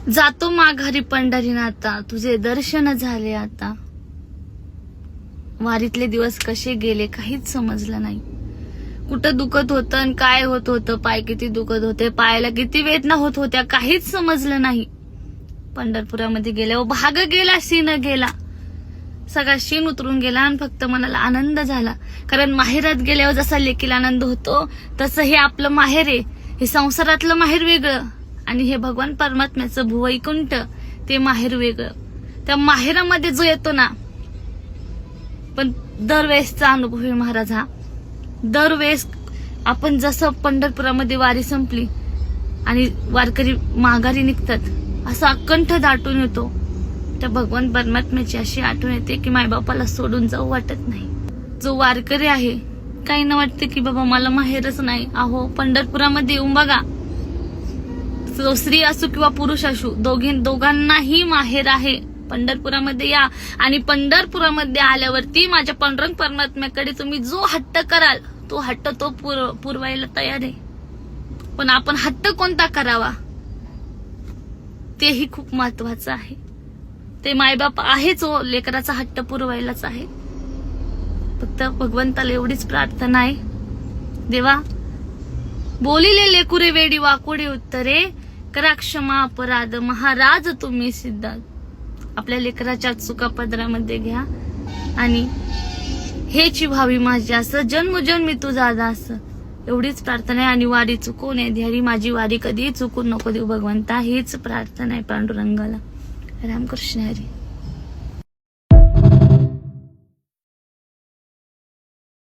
जातो माघारी पंढरीनाथा, तुझे दर्शन झाले आता. वारीतले दिवस कसे गेले काहीच समजलं नाही. कुठं दुखत होतं आणि काय होत होतं, पाय किती दुखत होते, पायाला किती वेदना होत होत्या काहीच समजलं नाही. पंढरपुरामध्ये गेल्यावर भाग गेला, शीन गेला, सगळा शीन उतरून गेला आणि फक्त मनाला आनंद झाला. कारण माहेरात गेल्यावर जसा लेकीला आनंद होतो तसं हे आपलं माहेर आहे. हे संसारातलं माहेर वेगळं आणि हे भगवान परमात्म्याचं भुवैकुंठ ते माहेर वेगळं. त्या माहेरामध्ये जो येतो ना, पण दरवेळेसचा अनुभव आहे महाराज हा. दरवेळेस आपण जसं पंढरपुरामध्ये वारी संपली आणि वारकरी माघारी निघतात, असा कंठ दाटून येतो. त्या भगवान परमात्म्याची अशी आठवण येते की मायबापाला सोडून जाऊ वाटत नाही. जो वारकरी आहे काही न वाटते की बाबा मला माहेरच नाही. अहो पंढरपुरामध्ये येऊन बघा, तो स्त्री असो किंवा पुरुष असो, दोघांनाही माहेर आहे. पंढरपुरामध्ये या आणि पंढरपुरामध्ये आल्यावरती माझ्या पांडुरंग परमात्म्याकडे तुम्ही जो हट्ट कराल तो हट्ट तो पुरवायला तयार आहे. पण आपण हट्ट कोणता करावा तेही खूप महत्वाचं आहे. ते मायबाप आहेच हो, लेकराचा हट्ट पुरवायलाच आहे. फक्त भगवंताला एवढीच प्रार्थना आहे, देवा बोलिले लेकुरे वेडी वाकुडे उत्तरे, करा क्षमा अपराध महाराज तुम्ही सिद्ध. आपल्या लेकराच्या चुका पदरामध्ये घ्या आणि हेची व्हावी माझी असं जन्मोजन्मी तुझा दास, एवढीच प्रार्थना आहे. आणि वारी चुकू नये ध्यारी, माझी वारी कधी चुकून नको देऊ भगवंता, हीच प्रार्थना आहे पांडुरंगाला. रामकृष्ण हरी.